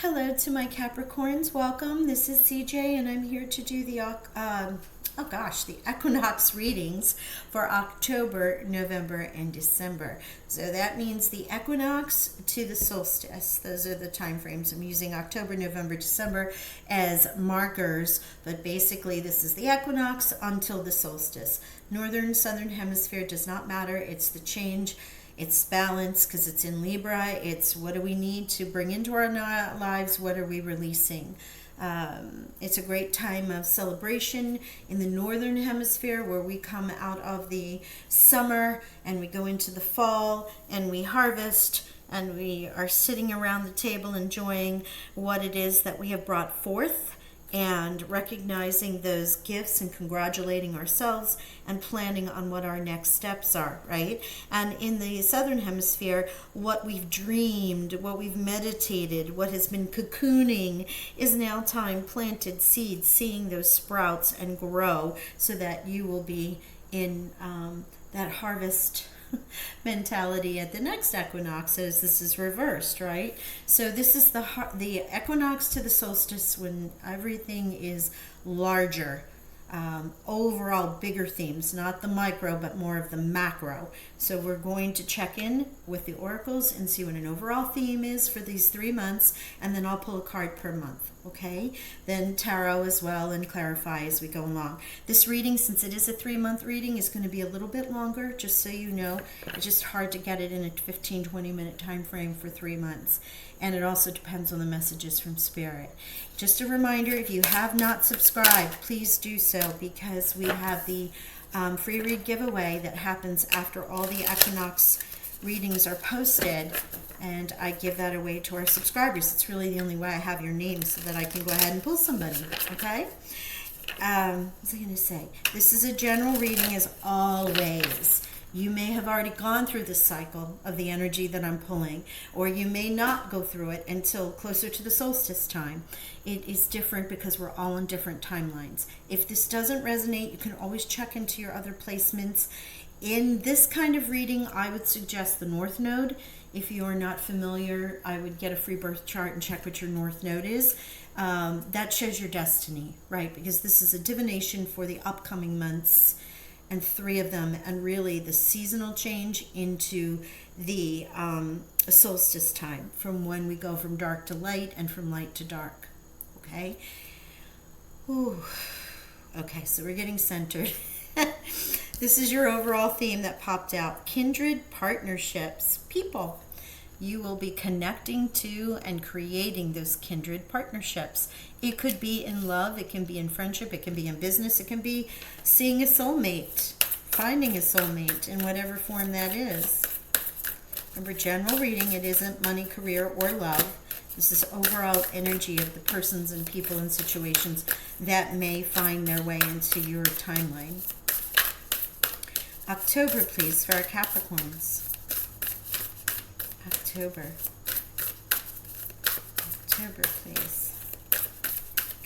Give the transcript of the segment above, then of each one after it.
Hello to my Capricorns. Welcome. This is CJ, and I'm here to do the the equinox readings for October, November, and December. So that means the equinox to the solstice. Those are the time frames. I'm using October, November, December as markers, but basically this is the equinox until the solstice. Northern, southern hemisphere does not matter. It's the change. It's balance because it's in Libra. It's what do we need to bring into our lives? What are we releasing? It's a great time of celebration in the northern hemisphere where we come out of the summer and we go into the fall and we harvest and we are sitting around the table enjoying what it is that we have brought forth and recognizing those gifts and congratulating ourselves and planning on what our next steps are, right? And in the southern hemisphere, what we've dreamed, what we've meditated, what has been cocooning is now time planted seeds, seeing those sprouts and grow so that you will be in that harvest mentality at the next equinox, as this is reversed, right? So this is the equinox to the solstice when everything is larger, overall bigger themes, not the micro but more of the macro. So we're going to check in with the oracles and see what an overall theme is for these 3 months, and then I'll pull a card per month, okay? Then tarot as well and clarify as we go along. This reading, since it is a 3-month reading, is going to be a little bit longer, just so you know. It's just hard to get it in a 15-20 minute time frame for 3 months, and it also depends on the messages from Spirit. Just a reminder, if you have not subscribed, please do so, because we have the free read giveaway that happens after all the equinox readings are posted, and I give that away to our subscribers. It's really the only way I have your name so that I can go ahead and pull somebody, okay? What was I going to say? This is a general reading as always. You may have already gone through this cycle of the energy that I'm pulling, or you may not go through it until closer to the solstice time. It is different because we're all on different timelines. If this doesn't resonate, you can always check into your other placements. In this kind of reading, I would suggest the North Node. If you are not familiar, I would get a free birth chart and check what your North Node is. That shows your destiny, right? Because this is a divination for the upcoming months, and 3 of them, and really the seasonal change into the solstice time, from when we go from dark to light and from light to dark, okay? Ooh. Okay, so we're getting centered. This is your overall theme that popped out. Kindred partnerships. People. You will be connecting to and creating those kindred partnerships. It could be in love, it can be in friendship, it can be in business, it can be seeing a soulmate, finding a soulmate in whatever form that is. Remember, general reading, it isn't money, career, or love. This is overall energy of the persons and people and situations that may find their way into your timeline. October, please, for our Capricorns. October, please.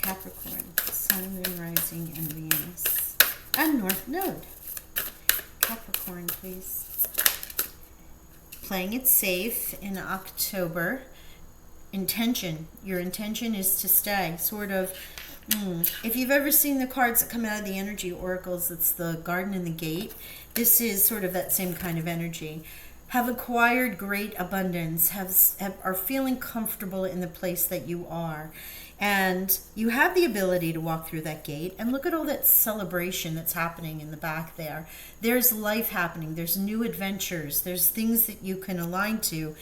Capricorn, Sun, Moon, Rising, and Venus. And North Node. Capricorn, please. Playing it safe in October. Intention. Your intention is to stay. Sort of, if you've ever seen the cards that come out of the energy oracles, it's the garden and the gate. This is sort of that same kind of energy. Have acquired great abundance, are feeling comfortable in the place that you are. And you have the ability to walk through that gate, and look at all that celebration that's happening in the back there. There's life happening, there's new adventures, there's things that you can align to,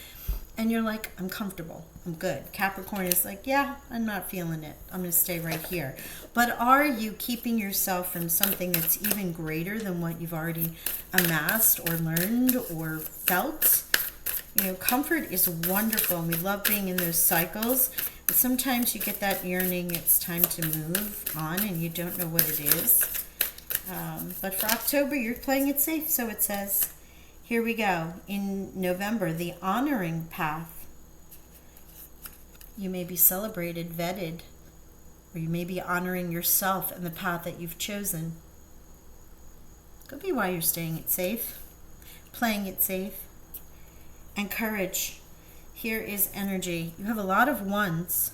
and you're like, I'm comfortable, I'm good. Capricorn is like, yeah, I'm not feeling it, I'm going to stay right here. But are you keeping yourself from something that's even greater than what you've already amassed or learned or felt? You know, comfort is wonderful, and we love being in those cycles. But sometimes you get that yearning, it's time to move on, and you don't know what it is. But for October, you're playing it safe, so it says. Here we go. In November, the honoring path. You may be celebrated, vetted, or you may be honoring yourself and the path that you've chosen. Could be why you're staying it safe, playing it safe. And courage. Here is energy. You have a lot of ones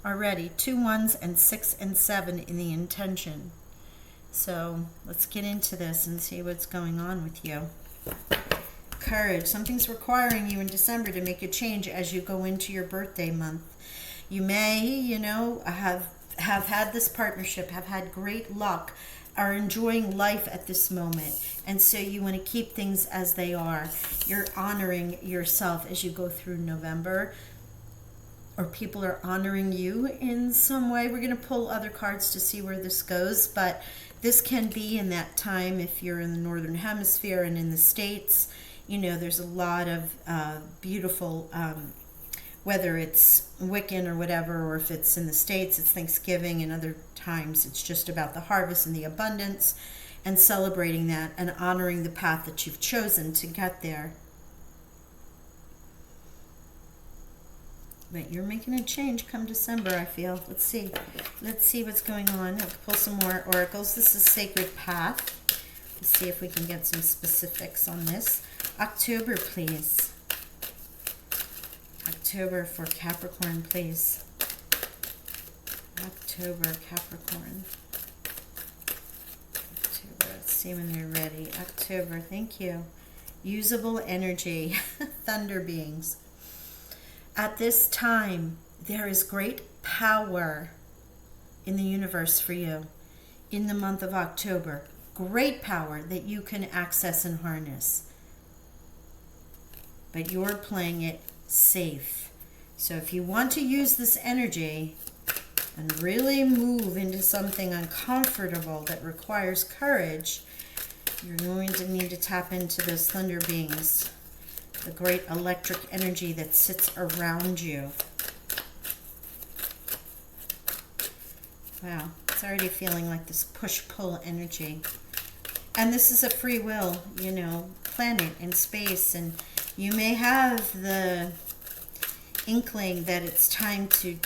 already. 2 ones and 6 and 7 in the intention. So let's get into this and see what's going on with you. Courage. Something's requiring you in December to make a change as you go into your birthday month. You may, you know, have had this partnership, have had great luck, are enjoying life at this moment, and so you want to keep things as they are. You're honoring yourself as you go through November, or people are honoring you in some way. We're going to pull other cards to see where this goes, but this can be in that time if you're in the Northern Hemisphere and in the States. You know, there's a lot of beautiful, whether it's Wiccan or whatever, or if it's in the States, it's Thanksgiving, and other times it's just about the harvest and the abundance and celebrating that and honoring the path that you've chosen to get there. But you're making a change come December, I feel. Let's see. Let's see what's going on. I'll pull some more oracles. This is Sacred Path. Let's see if we can get some specifics on this. October, please. October for Capricorn, please. October, Capricorn. October, let's see when they're ready. October, thank you. Usable energy, thunder beings. At this time, there is great power in the universe for you in the month of October. Great power that you can access and harness. But you're playing it safe. So if you want to use this energy and really move into something uncomfortable that requires courage, you're going to need to tap into those thunder beings, the great electric energy that sits around you. Wow, it's already feeling like this push-pull energy. And this is a free will, you know, planet in space, and you may have the inkling that it's time to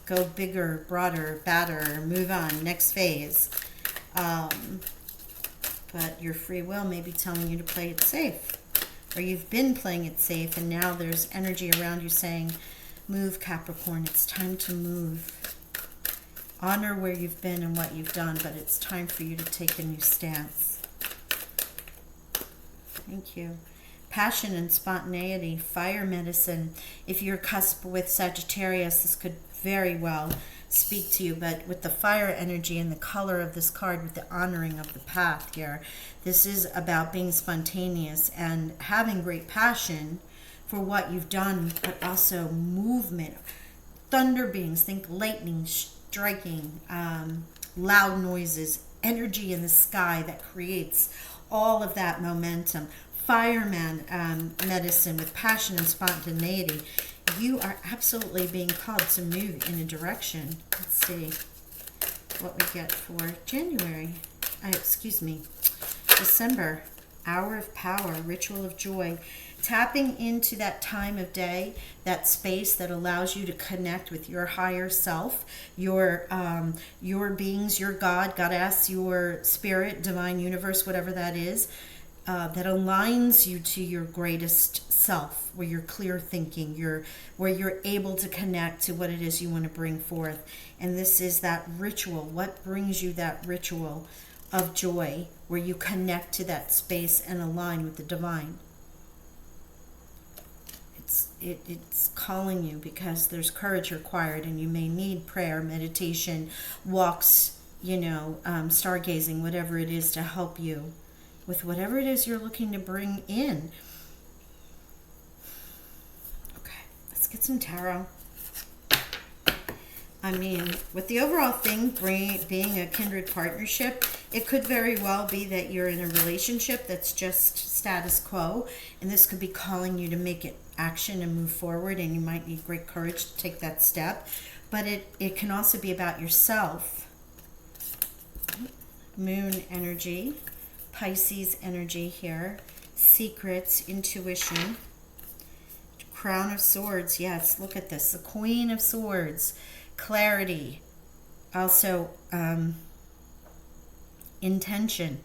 go bigger, broader, badder, move on, next phase. But your free will may be telling you to play it safe. Or you've been playing it safe, and now there's energy around you saying, move, Capricorn, it's time to move. Honor where you've been and what you've done, but it's time for you to take a new stance. Thank you. Passion and spontaneity, fire medicine. If you're cusp with Sagittarius, this could very well speak to you, but with the fire energy and the color of this card, with the honoring of the path here, this is about being spontaneous and having great passion for what you've done, but also movement. Thunder beings, think lightning striking, loud noises, energy in the sky that creates all of that momentum. Fireman medicine with passion and spontaneity. You are absolutely being called to move in a direction. Let's see what we get for January. December. Hour of power, ritual of joy. Tapping into that time of day, that space that allows you to connect with your higher self, your beings, your God, goddess, your spirit, divine universe, whatever that is. That aligns you to your greatest self, where you're clear thinking, where you're able to connect to what it is you want to bring forth. And this is that ritual. What brings you that ritual of joy, where you connect to that space and align with the divine? It's calling you because there's courage required, and you may need prayer, meditation, walks, stargazing, whatever it is to help you with whatever it is you're looking to bring in. Okay, let's get some tarot. I mean, with the overall thing being a kindred partnership, it could very well be that you're in a relationship that's just status quo, and this could be calling you to make it action and move forward, and you might need great courage to take that step. But it can also be about yourself. Moon energy. Pisces energy here, secrets, intuition, Crown of Swords. Yes, look at this, the Queen of Swords, clarity, also intention,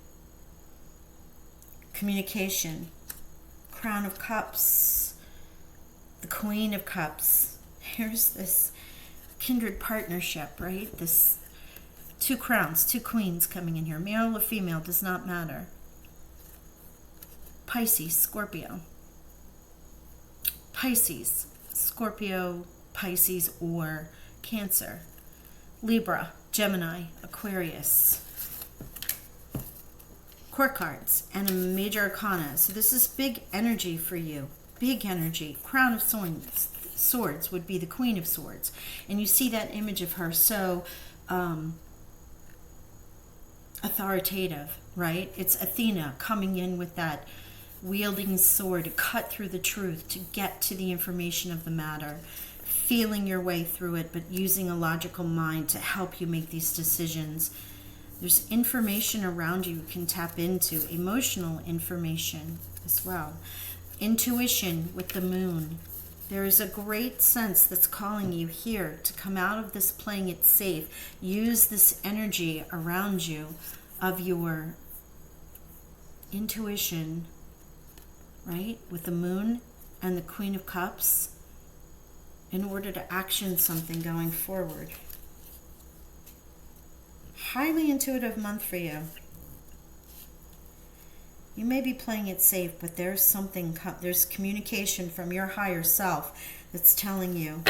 communication, Crown of Cups, the Queen of Cups. Here's this kindred partnership, right? This two crowns, two queens coming in here. Male or female, does not matter. Pisces, Scorpio. Pisces, Scorpio, Pisces, or Cancer. Libra, Gemini, Aquarius. Court cards and a major arcana. So this is big energy for you. Big energy. Crown of Swords would be the Queen of Swords. And you see that image of her so authoritative, right? It's Athena coming in with that wielding sword to cut through the truth, to get to the information of the matter, feeling your way through it, but using a logical mind to help you make these decisions. There's information around you can tap into, emotional information as well. Intuition with the moon. There is a great sense that's calling you here to come out of this playing it safe. Use this energy around you of your intuition, right? With the moon and the Queen of Cups in order to action something going forward. Highly intuitive month for you. You may be playing it safe, but there's something, there's communication from your higher self that's telling you,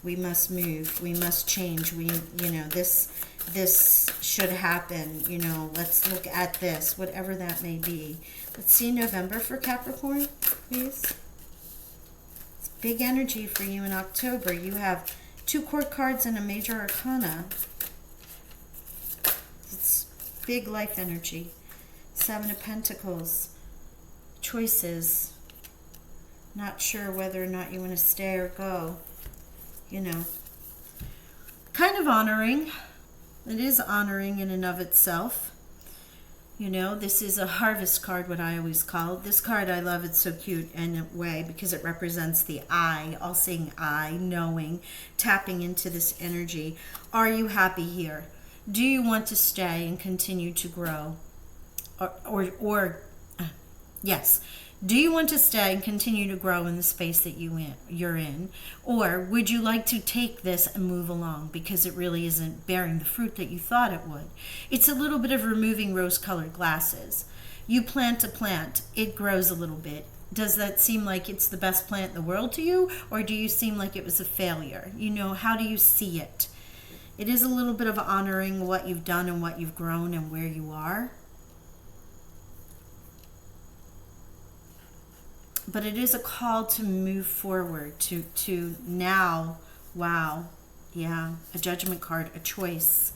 we must move, we must change, this should happen, let's look at this, whatever that may be. Let's see November for Capricorn, please. It's big energy for you in October. You have two court cards and a major arcana. It's big life energy. Seven of Pentacles. Choices. Not sure whether or not you want to stay or go. Kind of honoring. It is honoring in and of itself. This is a harvest card, what I always call it. This card I love, it's so cute in a way because it represents the I, all-seeing I, knowing, tapping into this energy. Are you happy here? Do you want to stay and continue to grow? Yes. Do you want to stay and continue to grow in the space that you're in? Or would you like to take this and move along because it really isn't bearing the fruit that you thought it would? It's a little bit of removing rose-colored glasses. You plant a plant, it grows a little bit. Does that seem like it's the best plant in the world to you? Or do you seem like it was a failure? How do you see it? It is a little bit of honoring what you've done and what you've grown and where you are. But it is a call to move forward, to now, wow, yeah, a judgment card, a choice,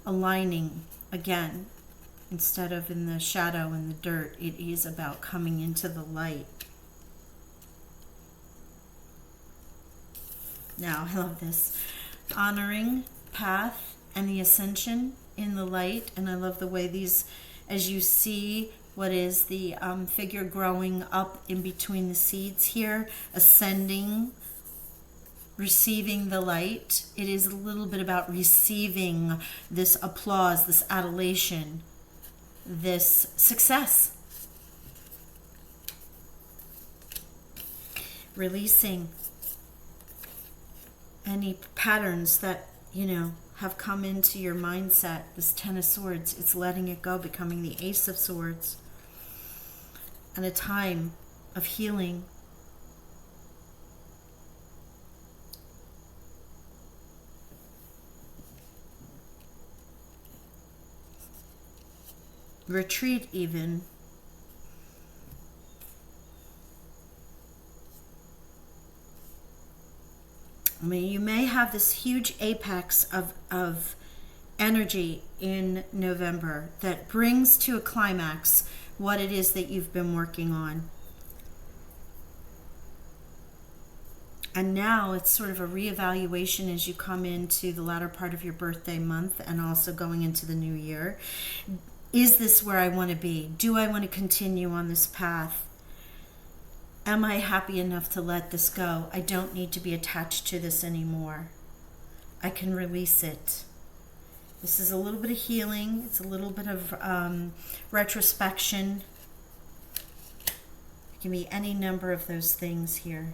aligning again. Instead of in the shadow and the dirt, it is about coming into the light. Now, I love this. Honoring path and the ascension in the light. And I love the way these, as you see what is the figure growing up in between the seeds here, ascending, receiving the light. It is a little bit about receiving this applause, this adulation, this success. Releasing any patterns that, have come into your mindset. This Ten of Swords, it's letting it go, becoming the Ace of Swords. And a time of healing. Retreat even. I mean, you may have this huge apex of energy in November that brings to a climax what it is that you've been working on. And now it's sort of a reevaluation as you come into the latter part of your birthday month and also going into the new year. Is this where I want to be? Do I want to continue on this path? Am I happy enough to let this go? I don't need to be attached to this anymore. I can release it. This is a little bit of healing. It's a little bit of retrospection. It can be any number of those things here.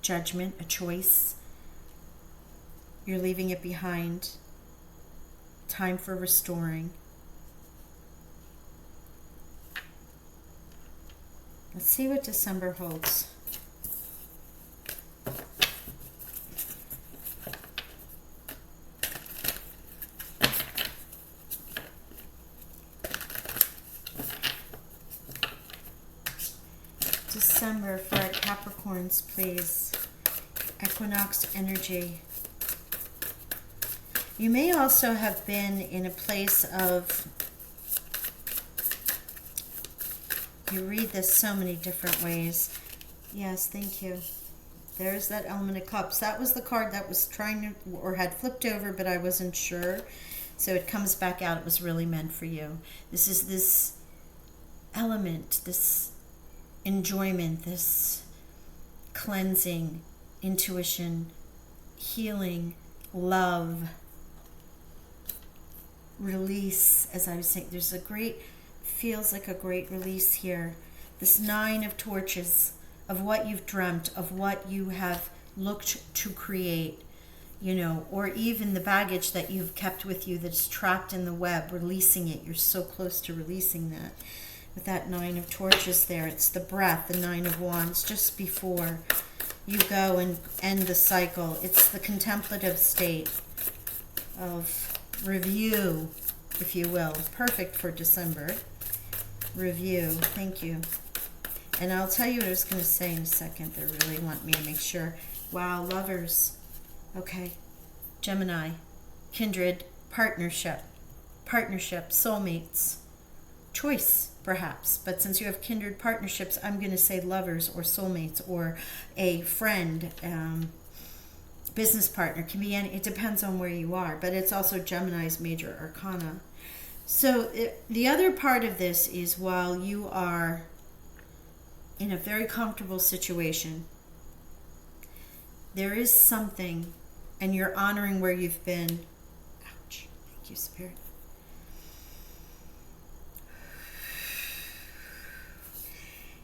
judgment, a choice. You're leaving it behind. Time for restoring. Let's see what December holds. December for our Capricorns, please. Equinox energy. You may also have been in a place of, you read this so many different ways. Yes, thank you. There's that element of cups. That was the card that was trying to, or had flipped over, but I wasn't sure. So it comes back out. It was really meant for you. This is this element, this enjoyment, this cleansing, intuition, healing, love, release. As I was saying, there's a great, feels like a great release here. This 9 of torches, of what you've dreamt, of what you have looked to create, you know, or even the baggage that you've kept with you that's trapped in the web, releasing it. You're so close to releasing that. With that 9 of torches there, it's the breath, the 9 of wands, just before you go and end the cycle. It's the contemplative state of review, if you will. Perfect for December. Review. Thank you. And I'll tell you what I was going to say in a second. They really want me to make sure. Wow, lovers. Okay. Gemini. Kindred. Partnership. Partnership. Soulmates. Choice, perhaps. But since you have kindred partnerships, I'm going to say lovers or soulmates or a friend, business partner. Can be any, it depends on where you are. But it's also Gemini's major arcana. So the other part of this is, while you are in a very comfortable situation, there is something, and you're honoring where you've been. Ouch. Thank you, Spirit.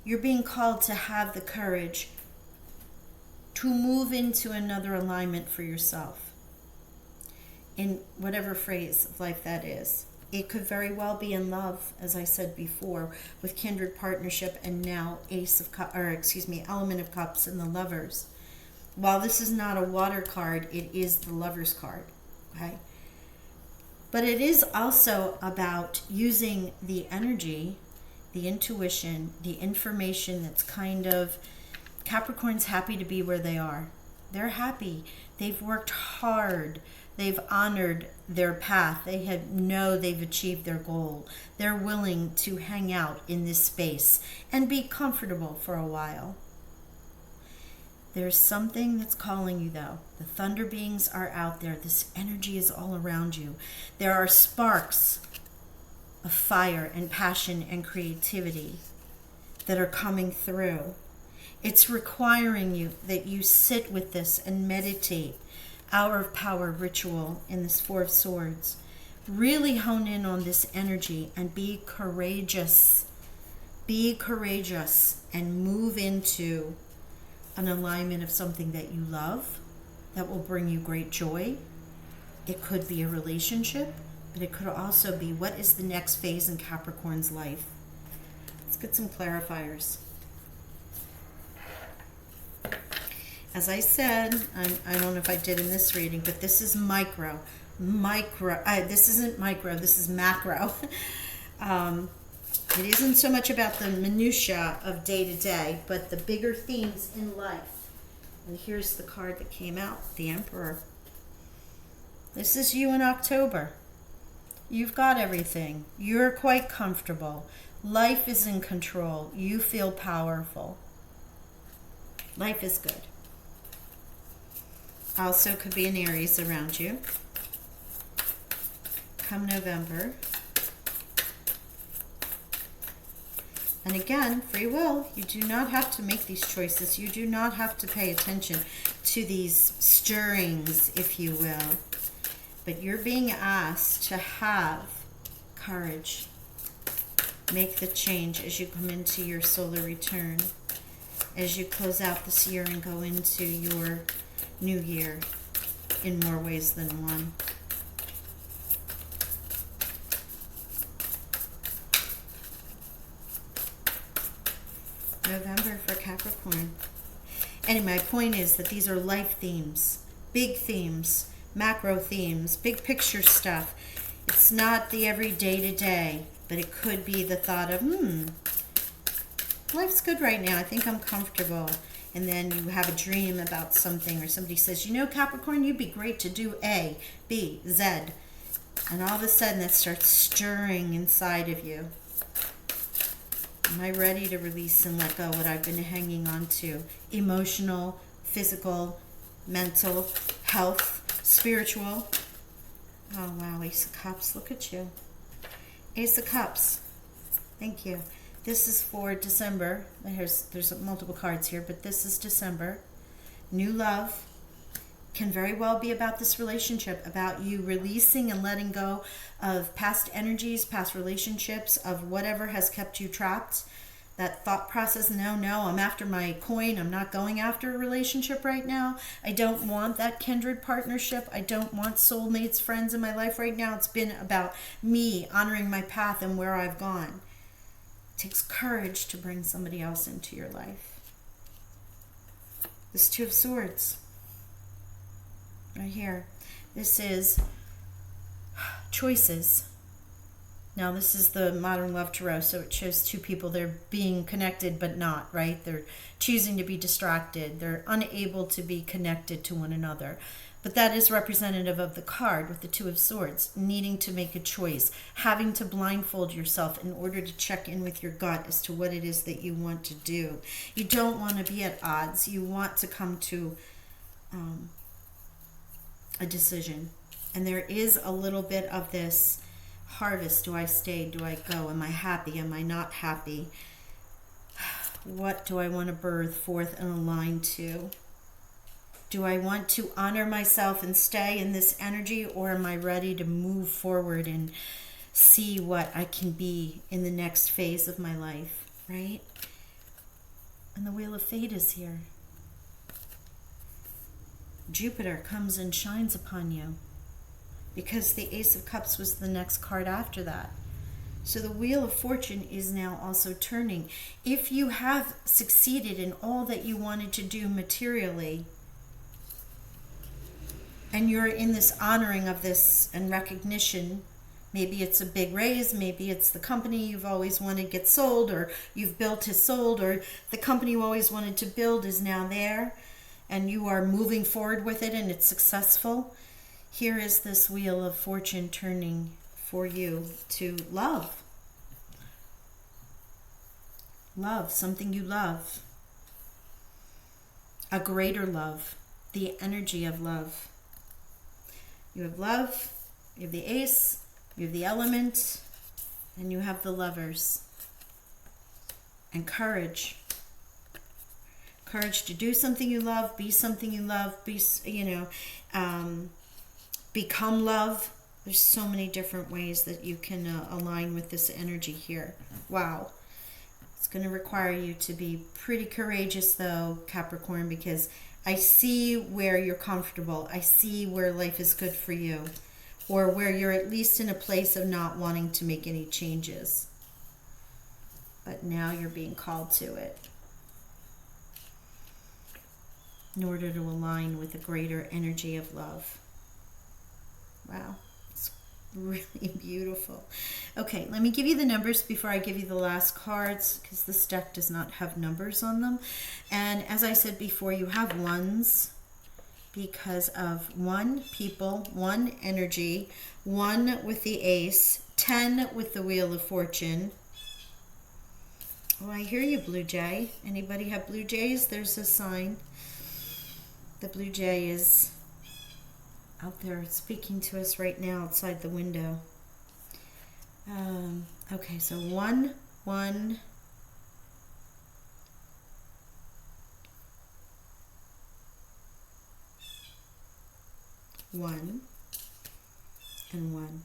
You're being called to have the courage to move into another alignment for yourself, in whatever phase of life that is. It could very well be in love, as I said before, with kindred partnership, and now element of cups and the lovers. While this is not a water card, it is the lovers card, okay? But it is also about using the energy, the intuition, the information that's kind of, Capricorn's happy to be where they are. They're happy. They've worked hard. They've honored their path. They've achieved their goal. They're willing to hang out in this space and be comfortable for a while. There's something that's calling you, though. The thunder beings are out there. This energy is all around you. There are sparks of fire and passion and creativity that are coming through. It's requiring you that you sit with this and meditate. Hour of Power ritual in this 4 of Swords. Really hone in on this energy and be courageous. Be courageous and move into an alignment of something that you love, that will bring you great joy. It could be a relationship, but it could also be, what is the next phase in Capricorn's life? Let's get some clarifiers. As I said, I don't know if I did in this reading, but this is micro. This isn't micro, this is macro. It isn't so much about the minutia of day to day, but the bigger themes in life. And here's the card that came out, the Emperor. This is you in October. You've got everything. You're quite comfortable. Life is in control. You feel powerful. Life is good. Also could be an Aries around you. Come November. And again, free will. You do not have to make these choices. You do not have to pay attention to these stirrings, if you will. But you're being asked to have courage. Make the change as you come into your solar return. as you close out this year and go into your new year in more ways than one. November for Capricorn. And my point is that these are life themes, big themes, macro themes, big picture stuff. It's not the everyday to day, but it could be the thought of, life's good right now. I think I'm comfortable. And then you have a dream about something, or somebody says, you know, Capricorn, you'd be great to do A, B, Z. And all of a sudden that starts stirring inside of you. Am I ready to release and let go what I've been hanging on to? Emotional, physical, mental, health, spiritual. Oh, wow, Ace of Cups, look at you. Ace of Cups, thank you. This is for December. There's multiple cards here, but this is December. New love can very well be about this relationship, about you releasing and letting go of past energies, past relationships, of whatever has kept you trapped. That thought process, no, I'm after my coin. I'm not going after a relationship right now. I don't want that kindred partnership. I don't want soulmates, friends in my life right now. It's been about me honoring my path and where I've gone. It takes courage to bring somebody else into your life. This Two of Swords. Right here. This is choices. Now this is the Modern Love Tarot, so it shows two people. They're being connected but not, right? They're choosing to be distracted. They're unable to be connected to one another. But that is representative of the card with the Two of Swords, needing to make a choice, having to blindfold yourself in order to check in with your gut as to what it is that you want to do. You don't want to be at odds. You want to come to a decision. And there is a little bit of this harvest. Do I stay? Do I go? Am I happy? Am I not happy? What do I want to birth forth and align to? Do I want to honor myself and stay in this energy, or am I ready to move forward and see what I can be in the next phase of my life, right? And the Wheel of Fate is here. Jupiter comes and shines upon you because the Ace of Cups was the next card after that. So the Wheel of Fortune is now also turning. If you have succeeded in all that you wanted to do materially, and you're in this honoring of this and recognition, maybe it's a big raise, maybe it's the company you've always wanted gets sold, or you've built is sold, or the company you always wanted to build is now there, and you are moving forward with it and it's successful. Here is this Wheel of Fortune turning for you to love. Love, something you love. A greater love, the energy of love. You have love, you have the Ace, you have the Element, and you have the Lovers. And courage. Courage to do something you love, be something you love, become love. There's so many different ways that you can align with this energy here. Wow. It's going to require you to be pretty courageous, though, Capricorn, because I see where you're comfortable. I see where life is good for you, or where you're at least in a place of not wanting to make any changes. But now you're being called to it in order to align with a greater energy of love. Wow, it's really beautiful. Okay, let me give you the numbers before I give you the last cards, because this deck does not have numbers on them. And as I said before, you have ones because of 1 people, 1 energy, 1 with the Ace, 10 with the Wheel of Fortune. Oh, I hear you, Blue Jay. Anybody have Blue Jays? There's a sign. The Blue Jay is out there speaking to us right now outside the window. Okay, so 1, 1, 1, and 1.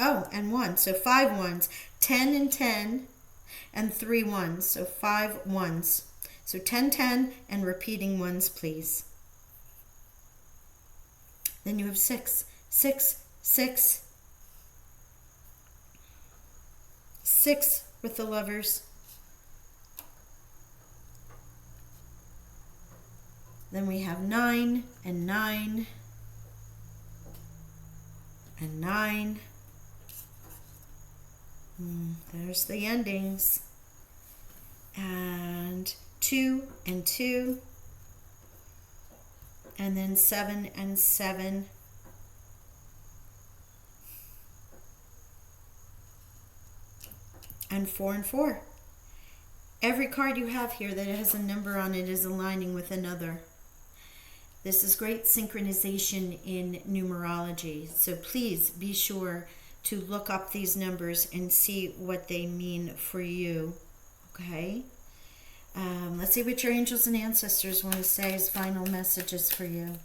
Oh, and 1. So 5 ones, 10 and 10, and 3 ones. So 5 ones. So 10, 10, and repeating ones, please. Then you have 6, 6, 6, 6 with the Lovers. Then we have 9 and 9 and 9. There's the endings. And 2 and 2. And then 7 and 7. And 4 and 4. Every card you have here that has a number on it is aligning with another. This is great synchronization in numerology. So please be sure to look up these numbers and see what they mean for you. Okay? Let's see what your angels and ancestors want to say as final messages for you.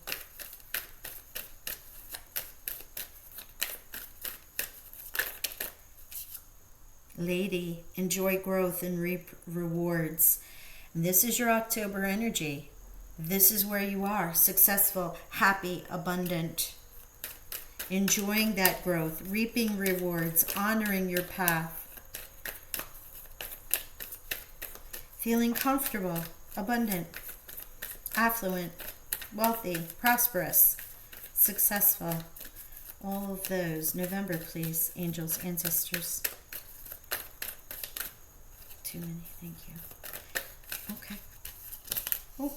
Lady, enjoy growth and reap rewards. And this is your October energy. This is where you are, successful, happy, abundant. Enjoying that growth, reaping rewards, honoring your path. Feeling comfortable, abundant, affluent, wealthy, prosperous, successful. All of those. November, please, angels, ancestors. Too many, thank you. Okay. Oh.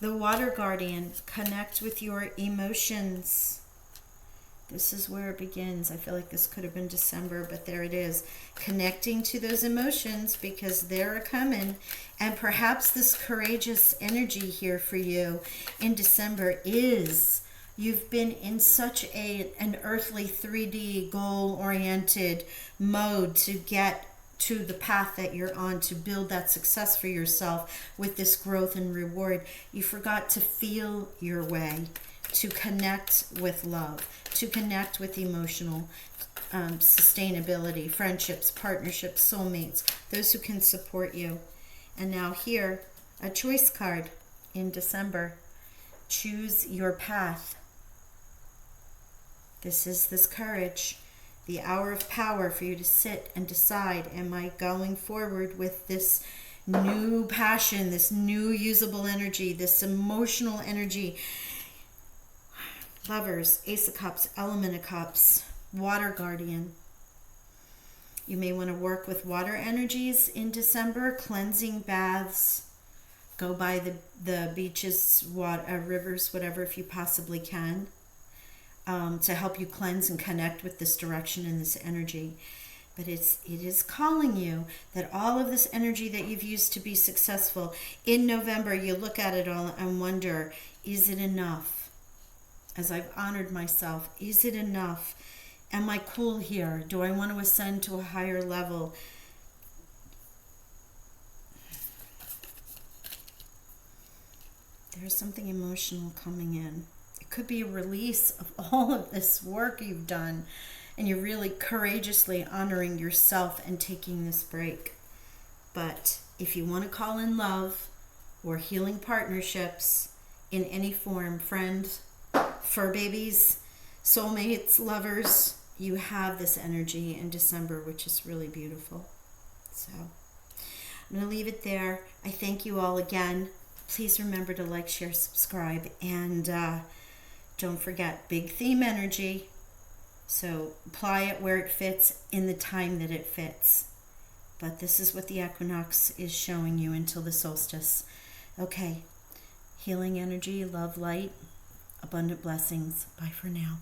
The Water Guardian, connect with your emotions. This is where it begins. I feel like this could have been December, but there it is. Connecting to those emotions because they're coming. And perhaps this courageous energy here for you in December is you've been in such an earthly 3D goal-oriented mode to get to the path that you're on to build that success for yourself with this growth and reward. You forgot to feel your way, to connect with love, to connect with emotional sustainability, friendships, partnerships, soulmates, those who can support you. And now here, a choice card in December. Choose your path. This is this courage. The hour of power for you to sit and decide, am I going forward with this new passion, this new usable energy, this emotional energy? Lovers, Ace of Cups, Element of Cups, Water Guardian. You may want to work with water energies in December, cleansing baths. Go by the beaches, rivers, whatever, if you possibly can. To help you cleanse and connect with this direction and this energy. But it is calling you that all of this energy that you've used to be successful, in November you look at it all and wonder, is it enough? As I've honored myself, is it enough? Am I cool here? Do I want to ascend to a higher level? There's something emotional coming in. It could be a release of all of this work you've done, and you're really courageously honoring yourself and taking this break. But if you want to call in love or healing partnerships in any form, friends, fur babies, soulmates, lovers, you have this energy in December, which is really beautiful. So I'm going to leave it there. I thank you all again. Please remember to like, share, subscribe, and don't forget, big theme energy. So apply it where it fits in the time that it fits. But this is what the equinox is showing you until the solstice. Okay, healing energy, love, light, abundant blessings. Bye for now.